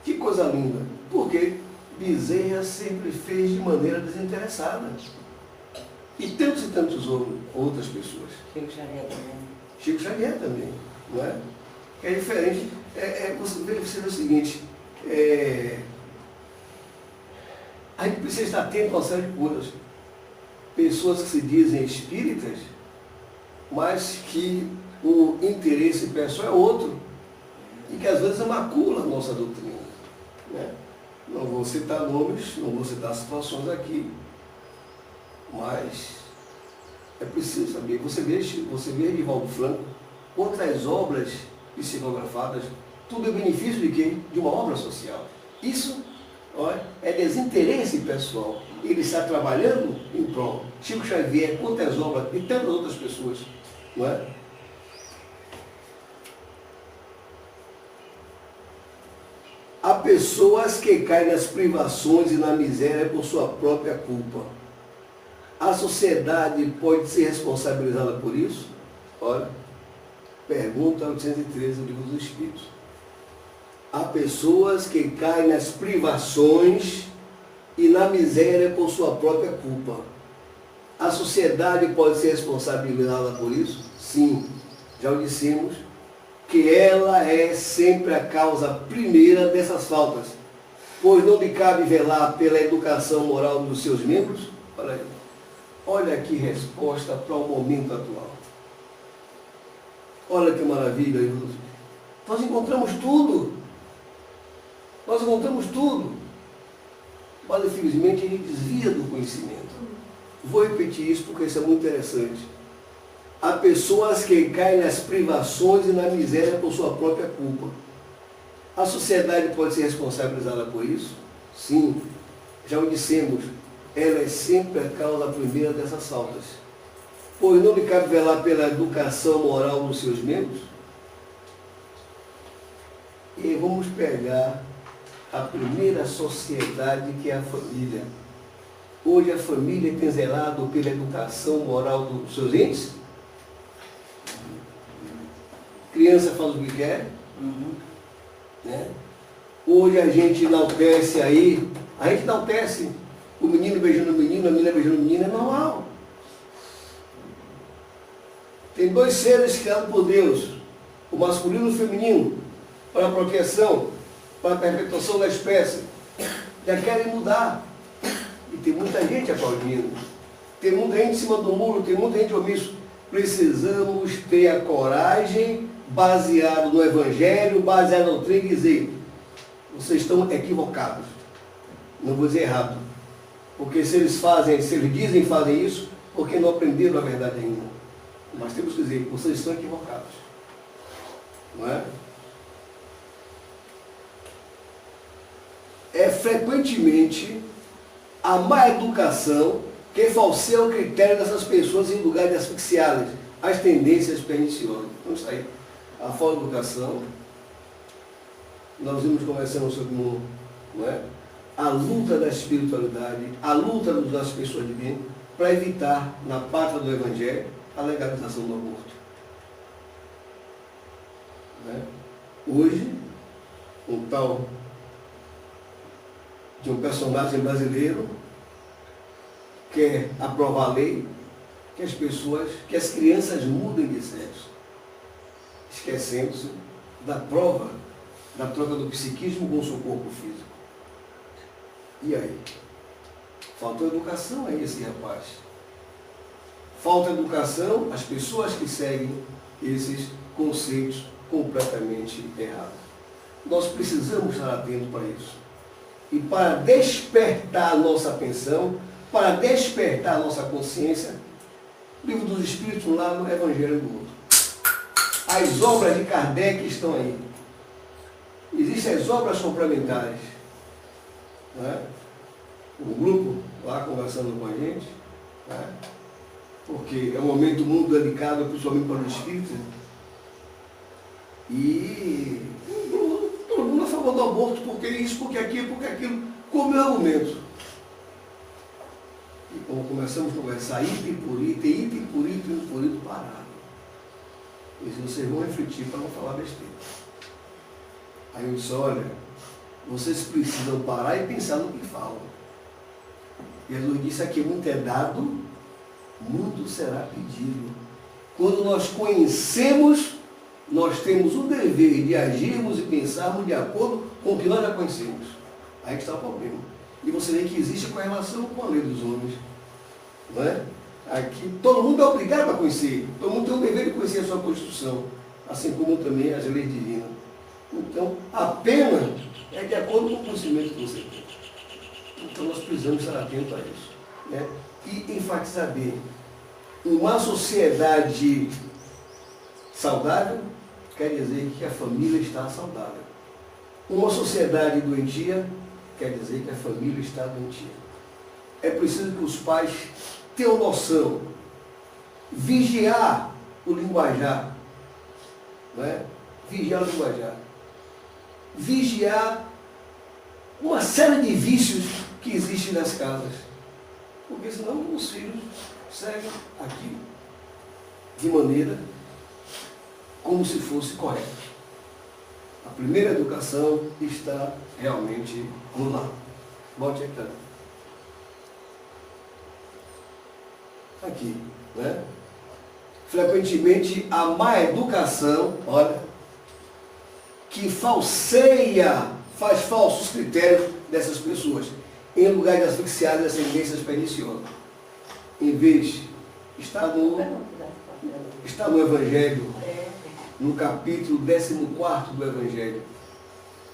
Que coisa linda. Porque Bezerra sempre fez de maneira desinteressada. E tantos outras pessoas. Chico Xavier também. Chico Xavier também, não é? Que é diferente. Você vê o seguinte, a gente precisa estar atento a uma série de coisas. Pessoas que se dizem espíritas, mas que o interesse pessoal é outro. E que às vezes macula a nossa doutrina. Né? Não vou citar nomes, não vou citar situações aqui, mas é preciso saber. Você vê Divaldo Franco, quantas obras psicografadas, tudo é benefício de quê? De uma obra social. Isso é desinteresse pessoal. Ele está trabalhando em prol. Chico Xavier, quantas obras e tantas outras pessoas. Não é? Há pessoas que caem nas privações e na miséria por sua própria culpa. A sociedade pode ser responsabilizada por isso? Olha, pergunta 813 do Livro dos Espíritos. Há pessoas que caem nas privações e na miséria por sua própria culpa. A sociedade pode ser responsabilizada por isso? Sim, já o dissemos, que ela é sempre a causa primeira dessas faltas, pois não lhe cabe velar pela educação moral dos seus membros? Olha que resposta para o momento atual. Olha que maravilha, irmãos. Nós encontramos tudo. Nós encontramos tudo. Mas, infelizmente, a gente desvia do conhecimento. Vou repetir isso porque isso é muito interessante. Há pessoas que caem nas privações e na miséria por sua própria culpa. A sociedade pode ser responsabilizada por isso? Sim. Já o dissemos, ela é sempre a causa primeira dessas faltas. Pois não lhe cabe velar pela educação moral dos seus membros? E vamos pegar a primeira sociedade, que é a família. Hoje a família tem zelado pela educação moral dos seus entes? Criança faz o que quer? Né? Hoje a gente enaltece aí, a gente enaltece o menino beijando o menino, a menina beijando o menino, é normal. Tem dois seres criados por Deus, o masculino e o feminino, para a proteção, para a perpetuação da espécie. Já querem mudar. E tem muita gente aplaudindo. Tem muita gente em cima do muro, tem muita gente omisso. Precisamos ter a coragem, baseado no Evangelho, baseado na doutrina, e dizer, vocês estão equivocados. Não vou dizer errado. Porque se eles dizem que fazem isso, porque não aprenderam a verdade ainda. Mas temos que dizer, vocês estão equivocados. Não é? É frequentemente a má educação que falseia o critério dessas pessoas em lugar de asfixiá-las, as tendências perniciosas. Então está aí. A falta de educação, nós vimos conversando sobre não é? A luta da espiritualidade, a luta das pessoas de bem, para evitar, na pátria do Evangelho, a legalização do aborto. Né? Hoje, um tal de um personagem brasileiro quer aprovar a lei que as crianças mudem de sexo, esquecendo-se da troca do psiquismo com o seu corpo físico. E aí? Faltou educação a esse rapaz. Falta educação às pessoas que seguem esses conceitos completamente errados. Nós precisamos estar atentos para isso. E para despertar a nossa atenção, para despertar a nossa consciência, o Livro dos Espíritos lá no Evangelho do Mundo. As obras de Kardec estão aí. Existem as obras complementares. Não é? Um grupo lá conversando com a gente, né? porque é um momento muito delicado, principalmente para o espírito. E todo mundo é a favor do aborto, porque isso, porque aquilo, como é argumento. E quando começamos a conversar item por item, parado. E vocês vão refletir para não falar besteira. Aí eu disse, olha, vocês precisam parar e pensar no que falam. Jesus disse aqui, muito é dado, muito será pedido. Quando nós conhecemos, nós temos o dever de agirmos e pensarmos de acordo com o que nós já conhecemos. Aí que está o problema. E você vê que existe correlação com a lei dos homens. Não é? Aqui todo mundo é obrigado a conhecer. Todo mundo tem o dever de conhecer a sua Constituição. Assim como também as leis divinas. Então, a pena é de acordo com o conhecimento que você tem. Então nós precisamos estar atentos a isso. Né? E enfatizar bem. Uma sociedade saudável quer dizer que a família está saudável. Uma sociedade doentia quer dizer que a família está doentia. É preciso que os pais tenham noção, vigiar o linguajar, não é? Vigiar o linguajar. Vigiar uma série de vícios que existem nas casas. Porque senão os filhos seguem aquilo de maneira como se fosse correto. A primeira educação está realmente no lar. Bote aqui. Aqui, né? Frequentemente a má educação, olha, que falseia, faz falsos critérios dessas pessoas, em lugar de asfixiar as tendências perniciosas. Em vez, está no Evangelho, no capítulo 14 do Evangelho,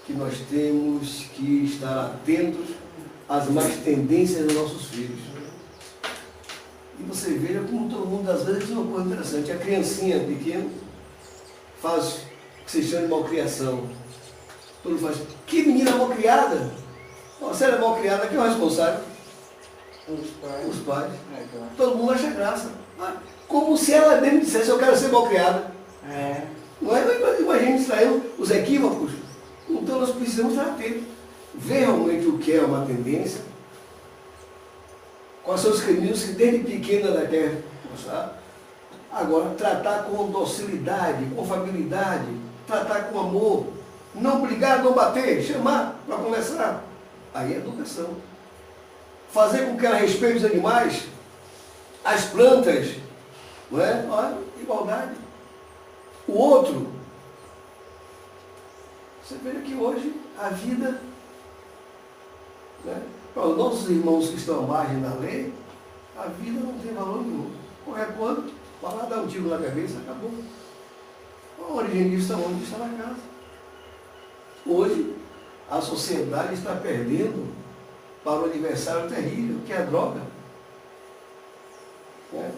que nós temos que estar atentos às más tendências dos nossos filhos. E você veja como todo mundo, às vezes, diz uma coisa interessante. A criancinha pequena faz o que se chama de malcriação. Todo mundo faz, que menina malcriada! Se ela é malcriada, quem é o responsável? Os pais. Todo mundo acha graça. Como se ela mesmo dissesse, eu quero ser malcriada. Não é? Imagine extraindo os equívocos. Então nós precisamos estar atentos. Ver realmente o que é uma tendência. Quais são os caminhos que desde pequena ela quer mostrar. Agora, tratar com docilidade, com afabilidade, tratar com amor. Não brigar, não bater, chamar para conversar. Aí é educação. Fazer com que ela respeite os animais, as plantas, não é? Olha, igualdade. O outro, você veja que hoje a vida, né, para os nossos irmãos que estão à margem da lei, a vida não tem valor nenhum. Qualquer coisa, vai lá dar um tiro na cabeça, acabou. A origem disso está onde? Está na casa. Hoje, a sociedade está perdendo para o adversário terrível, que é a droga. Né?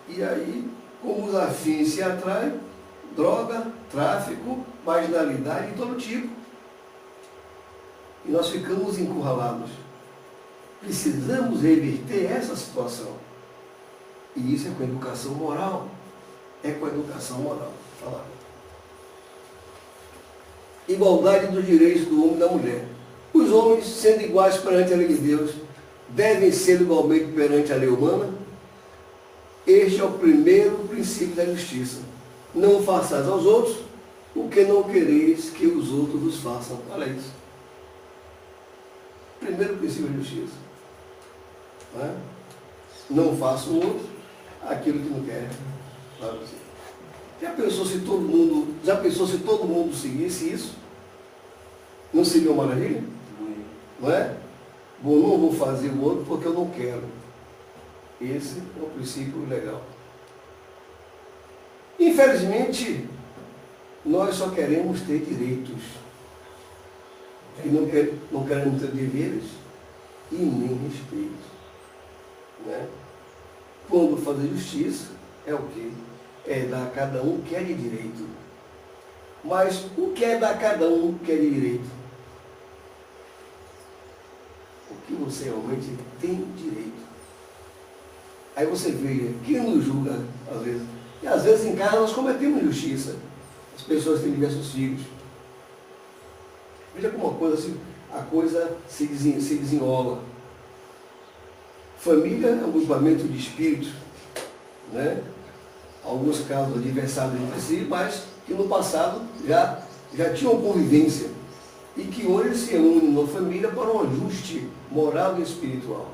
E aí, como os afins se atraem, droga, tráfico, marginalidade de todo tipo. E nós ficamos encurralados. Precisamos reverter essa situação. E isso é com a educação moral. É com a educação moral. Fala. Igualdade dos direitos do homem e da mulher. Os homens, sendo iguais perante a lei de Deus, devem ser igualmente perante a lei humana. Este é o primeiro princípio da justiça. Não façais aos outros o que não quereis que os outros vos façam. Olha isso. Primeiro princípio da justiça. Não faça o outro aquilo que não quer. Já pensou se todo mundo seguisse isso? Não seria uma maravilha? Não é? Bom, não vou fazer o outro porque eu não quero. Esse é o princípio legal. Infelizmente, nós só queremos ter direitos. E não queremos ter deveres e nem respeito. Né? Quando fazer justiça, é o quê? É dar a cada um o que é de direito. Mas o que é dar a cada um o que é de direito? O que você realmente tem direito. Aí você vê, quem nos julga, às vezes? E às vezes em casa nós cometemos injustiça. As pessoas têm diversos filhos. Veja como a coisa se desenrola. Família é um grupamento de espíritos, né? Alguns casos adversários entre si, mas que no passado já tinham convivência e que hoje se reúnem na família para um ajuste moral e espiritual.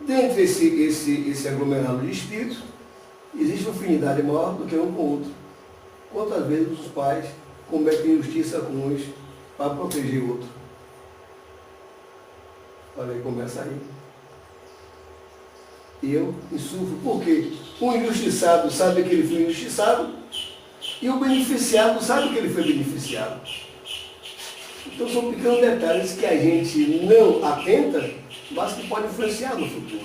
Dentro desse aglomerado de espíritos, existe uma afinidade maior do que um com o outro. Quantas vezes os pais cometem injustiça com uns para proteger o outro? Olha aí, começa aí. Eu insuflo. Por quê? O injustiçado sabe que ele foi injustiçado e o beneficiado sabe que ele foi beneficiado. Então são pequenos detalhes que a gente não atenta, mas que podem influenciar no futuro.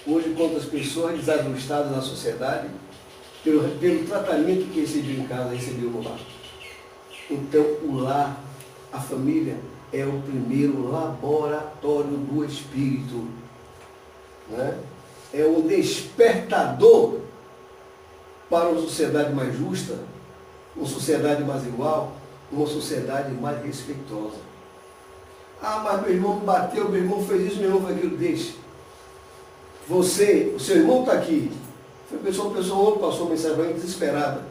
Hoje, quantas pessoas desajustadas na sociedade, pelo tratamento que recebiam em casa, recebiam no lar. Então, o lar, a família, é o primeiro laboratório do espírito. Né? É o despertador para uma sociedade mais justa, uma sociedade mais igual, uma sociedade mais respeitosa. Ah, mas meu irmão me bateu, meu irmão fez isso, meu irmão fez aquilo. Deixa. O seu irmão está aqui. Foi uma pessoa ontem passou mensagem para mim desesperada.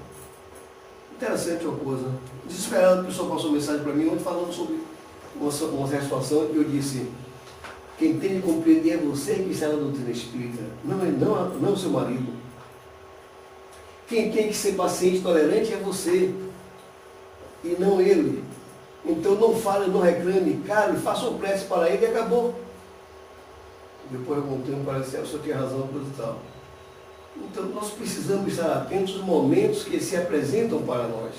Interessante uma coisa. Desesperada, a pessoa passou mensagem para mim ontem falando sobre uma situação que eu disse: quem tem que compreender é você que está na doutrina espírita, não o seu marido. Quem tem que ser paciente e tolerante é você, e não ele. Então não fale, não reclame, cale, faça uma prece para ele e acabou. Depois algum tempo parece que o senhor tinha razão, coisa e tal. Então nós precisamos estar atentos aos momentos que se apresentam para nós.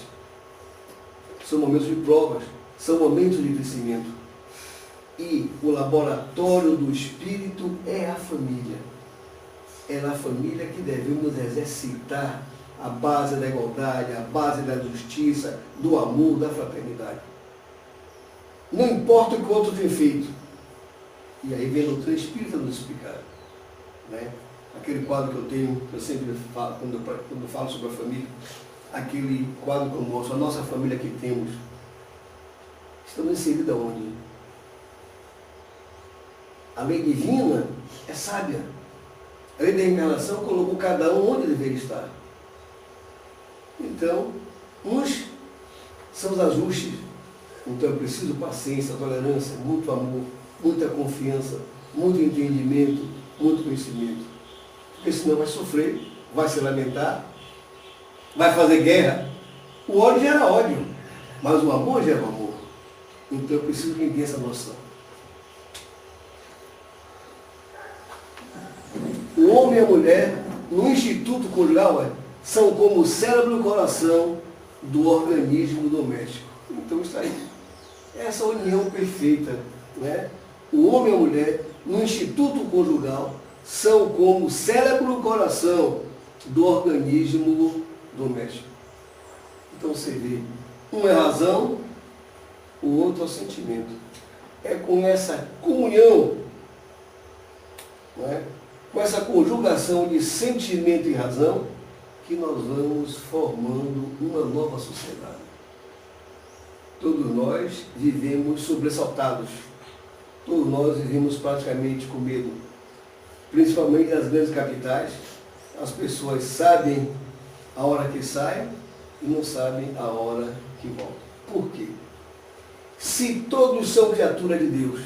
São momentos de provas, são momentos de crescimento. E o laboratório do espírito é a família. É na família que devemos exercitar a base da igualdade, a base da justiça, do amor, da fraternidade. Não importa o que o outro tem feito. E aí vem a doutrina espírita nos explicar. Né? Aquele quadro que eu tenho, que eu sempre falo, quando eu falo sobre a família, aquele quadro que eu mostro, a nossa família que temos, estamos inseridos aonde? A lei divina é sábia. A lei da reencarnação colocou cada um onde deveria estar. Então, uns são os ajustes. Então é preciso paciência, tolerância, muito amor, muita confiança, muito entendimento, muito conhecimento. Porque senão vai sofrer, vai se lamentar, vai fazer guerra. O ódio gera ódio, mas o amor gera amor. Então eu preciso que ninguém tenha essa noção. O homem e a mulher, no instituto conjugal, são como o cérebro e o coração do organismo doméstico. Então está aí. Essa união perfeita, né? O homem e a mulher, no instituto conjugal, são como o cérebro e o coração do organismo doméstico. Então você vê, um é razão, o outro é o sentimento. É com essa comunhão, né? Com essa conjugação de sentimento e razão, que nós vamos formando uma nova sociedade. Todos nós vivemos sobressaltados. Todos nós vivemos praticamente com medo. Principalmente nas grandes capitais, as pessoas sabem a hora que saem e não sabem a hora que voltam. Por quê? Se todos são criatura de Deus,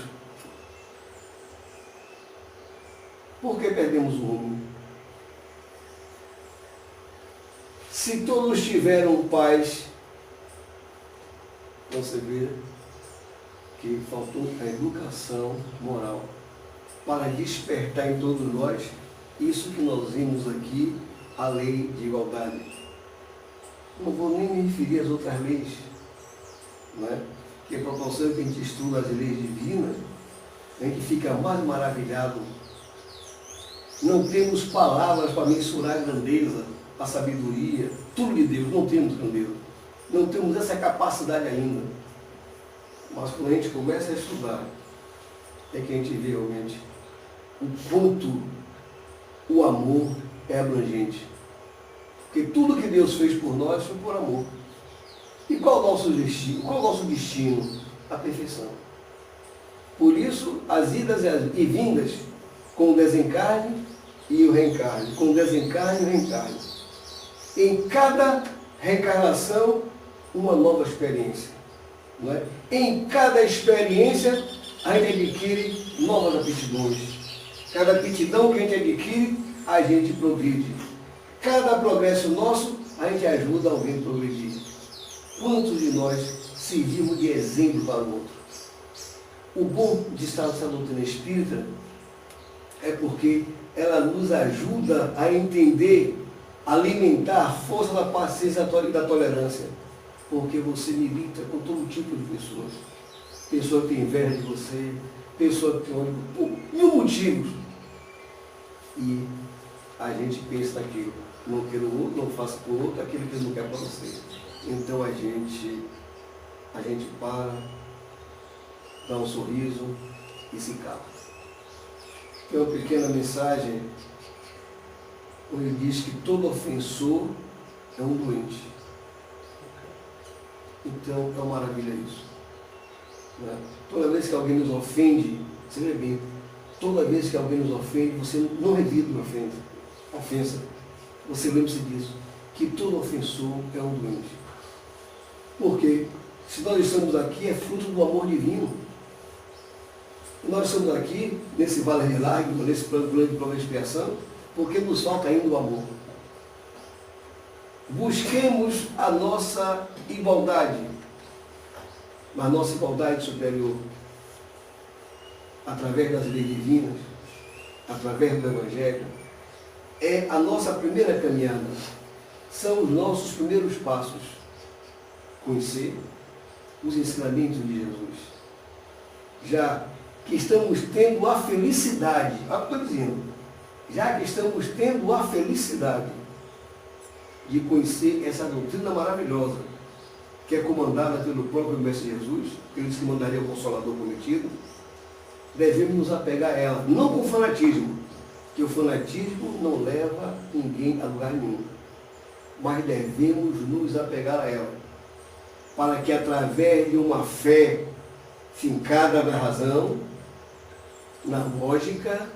por que perdemos o rumo? Se todos tiveram paz, você vê que faltou a educação moral para despertar em todos nós isso que nós vimos aqui, a lei de igualdade. Não vou nem me referir às outras leis, né? Que a proporção que a gente estuda as leis divinas, a gente fica mais maravilhado. Não temos palavras para mensurar a grandeza, a sabedoria, tudo de Deus, não temos grandeza. Não temos essa capacidade ainda. Mas quando a gente começa a estudar, é que a gente vê realmente o quanto o amor é abrangente. Porque tudo que Deus fez por nós foi por amor. E qual o nosso destino? Qual o nosso destino? A perfeição. Por isso, as idas e vindas com o desencarne e o reencarne. Com o desencarne e o reencarne. Em cada reencarnação, uma nova experiência. Não é? Em cada experiência, a gente adquire novas aptidões. Cada aptidão que a gente adquire, a gente progride. Cada progresso nosso, a gente ajuda alguém a progredir. Quantos de nós servimos de exemplo para o outro? O bom de estar nessa doutrina espírita é porque ela nos ajuda a entender, alimentar a força da paciência e da tolerância. Porque você milita com todo tipo de pessoas. Pessoa que tem inveja de você, pessoa que tem ódio por mil motivos. E a gente pensa naquilo. Não quero o outro, não faço por outro, aquilo que ele não quer para você. Então a gente para, dá um sorriso e se cala. Tem uma pequena mensagem onde diz que todo ofensor é um doente. Então é uma maravilha isso. Né? Toda vez que alguém nos ofende, você vê bem, toda vez que alguém nos ofende, você não revida uma ofensa. Você lembre-se disso, que todo ofensor é um doente. Porque se nós estamos aqui, é fruto do amor divino. Nós estamos aqui, nesse vale de lágrimas, nesse plano de prova de expiação, porque nos falta ainda o amor. Busquemos a nossa igualdade, mas nossa igualdade superior, através das leis divinas, através do Evangelho, é a nossa primeira caminhada, são os nossos primeiros passos. Conhecer os ensinamentos de Jesus. Já que estamos tendo a felicidade, já que estamos tendo a felicidade de conhecer essa doutrina maravilhosa, que é comandada pelo próprio Mestre Jesus, que ele disse que mandaria o Consolador prometido, devemos nos apegar a ela, não com fanatismo, que o fanatismo não leva ninguém a lugar nenhum, mas devemos nos apegar a ela, para que através de uma fé fincada na razão, na lógica,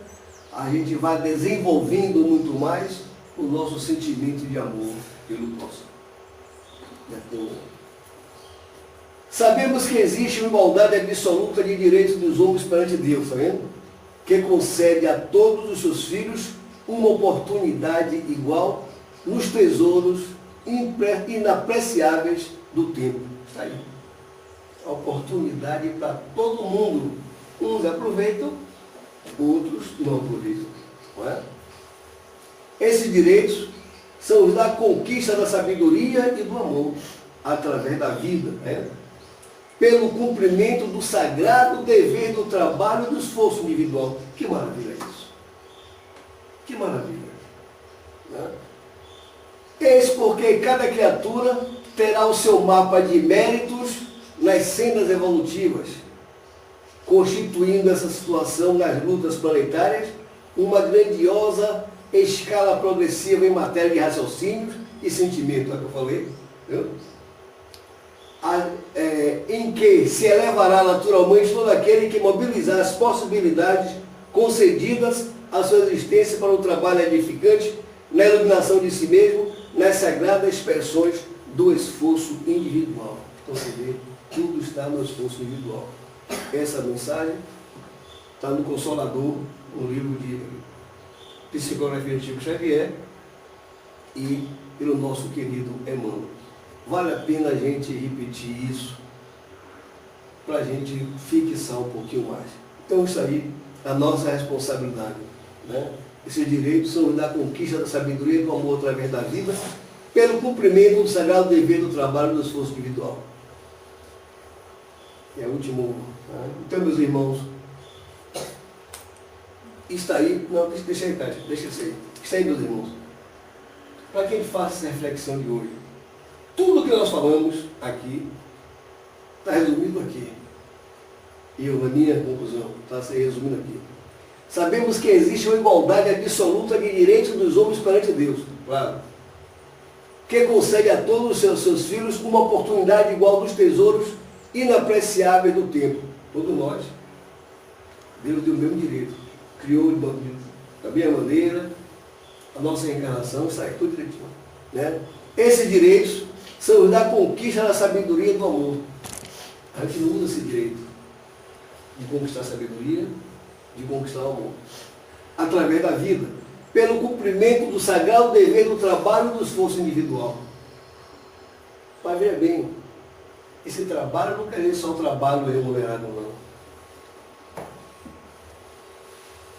a gente vá desenvolvendo muito mais o nosso sentimento de amor pelo próximo. Sabemos que existe uma igualdade absoluta de direitos dos homens perante Deus, está vendo? Que concede a todos os seus filhos uma oportunidade igual nos tesouros inapreciáveis do tempo. Está aí. A oportunidade para todo mundo. Uns aproveitam, outros não aproveitam. Não é? Esses direitos são os da conquista da sabedoria e do amor, através da vida, né? Pelo cumprimento do sagrado dever do trabalho e do esforço individual. Que maravilha isso! Que maravilha! Né? Eis porque cada criatura terá o seu mapa de méritos nas sendas evolutivas, constituindo essa situação nas lutas planetárias uma grandiosa escala progressiva em matéria de raciocínios e sentimento, é o que eu falei, viu? Em que se elevará naturalmente todo aquele que mobilizar as possibilidades concedidas à sua existência para o trabalho edificante, na iluminação de si mesmo, nas sagradas expressões do esforço individual. Então você vê, tudo está no esforço individual. Essa mensagem está no Consolador, no livro de Psicografia de Chico Xavier e pelo nosso querido Emmanuel. Vale a pena a gente repetir isso para a gente fixar um pouquinho mais. Então isso aí é a nossa responsabilidade. Né? Esses direitos são da conquista da sabedoria e do amor através da vida, pelo cumprimento do sagrado dever do trabalho e do esforço individual. É o último. Né? Então, meus irmãos, está aí, não, deixa isso aí. Está aí, meus irmãos. Para quem faça essa reflexão de hoje, tudo que nós falamos aqui está resumido aqui. E eu, na minha conclusão, está se resumindo aqui. Sabemos que existe uma igualdade absoluta de direitos dos homens perante Deus, claro, que concede a todos os seus filhos uma oportunidade igual dos tesouros inapreciáveis do tempo. Todos nós, Deus deu o mesmo direito, criou da mesma maneira, a nossa reencarnação, sai tudo direitinho, né? Esses direitos são os da conquista da sabedoria e do amor. A gente não usa esse direito de conquistar a sabedoria, de conquistar o amor, através da vida, pelo cumprimento do sagrado dever do trabalho e do esforço individual. Mas veja bem, esse trabalho não quer dizer só o trabalho remunerado, não.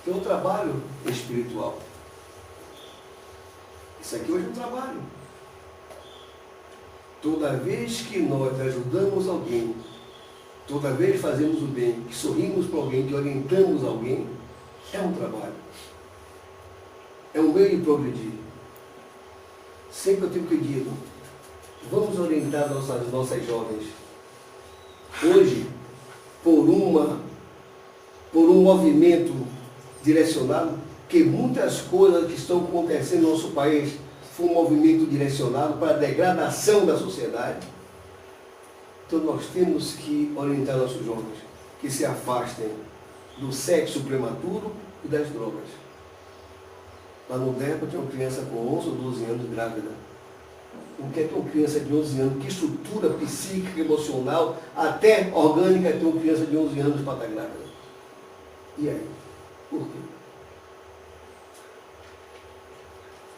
Tem um trabalho espiritual. Isso aqui hoje é um trabalho. Toda vez que nós ajudamos alguém, toda vez fazemos o bem, que sorrimos para alguém, que orientamos alguém, é um trabalho. É um meio de progredir. Sempre eu tenho pedido, vamos orientar nossas jovens. Hoje, por um movimento direcionado, que muitas coisas que estão acontecendo no nosso país foi um movimento direcionado para a degradação da sociedade. Então nós temos que orientar nossos jovens que se afastem do sexo prematuro e das drogas. Lá no DEPA tinha uma criança com 11 ou 12 anos grávida. O que é que uma criança de 11 anos, que estrutura psíquica, emocional, até orgânica, tem uma criança de 11 anos para estar grávida? E aí? Por quê?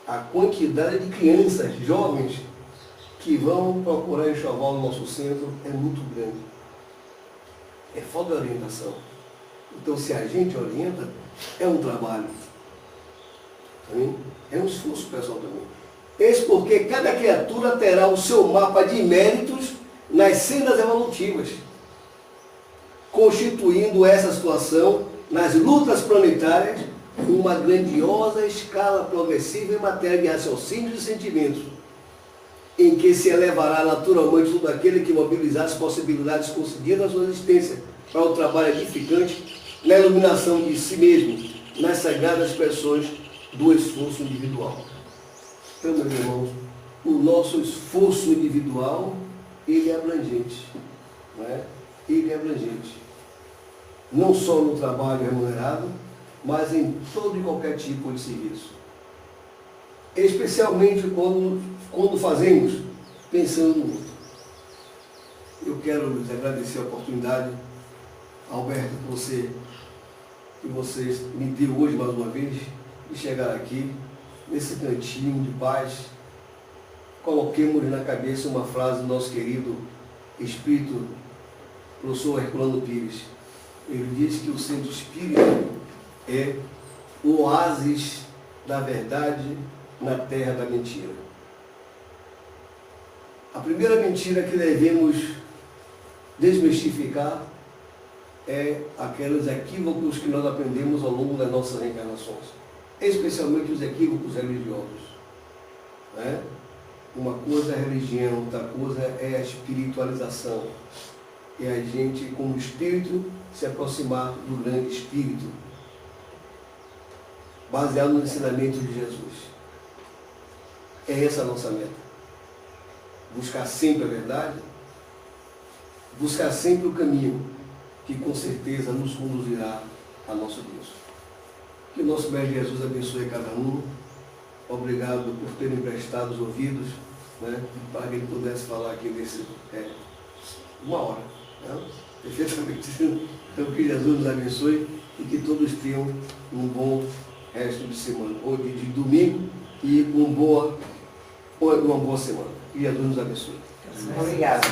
A quantidade de crianças, jovens, que vão procurar enxoval no nosso centro é muito grande. É falta de orientação. Então, se a gente orienta, é um trabalho. Também é um esforço pessoal também. Eis porque cada criatura terá o seu mapa de méritos nas sendas evolutivas, constituindo essa situação nas lutas planetárias uma grandiosa escala progressiva em matéria de raciocínios e sentimentos, em que se elevará naturalmente todo aquele que mobilizar as possibilidades concedidas à sua existência para o trabalho edificante, na iluminação de si mesmo, nas sagradas expressões do esforço individual. Então, meus irmãos, o nosso esforço individual, ele é abrangente, não é? Ele é abrangente. Não só no trabalho remunerado, mas em todo e qualquer tipo de serviço. Especialmente quando fazemos pensando no outro. Eu quero lhes agradecer a oportunidade, Alberto, que vocês me deu hoje mais uma vez, de chegar aqui, nesse cantinho de paz. Coloquemos na cabeça uma frase do nosso querido espírito, professor Herculano Pires. Ele diz que o centro espírita é o oásis da verdade na terra da mentira. A primeira mentira que devemos desmistificar é aqueles equívocos que nós aprendemos ao longo das nossas reencarnações, especialmente os equívocos religiosos. Né? Uma coisa é a religião, outra coisa é a espiritualização. É a gente, como espírito, se aproximar do grande espírito, baseado no ensinamento de Jesus. É essa a nossa meta. Buscar sempre a verdade, buscar sempre o caminho que com certeza nos conduzirá a nosso Deus. Que o nosso Mestre Jesus abençoe cada um. Obrigado por terem emprestado os ouvidos, né, para que ele pudesse falar aqui nesse uma hora. Né? Perfeitamente. Então que Jesus nos abençoe e que todos tenham um bom resto de semana, ou de domingo, e uma boa semana. Que Jesus nos abençoe. Obrigada.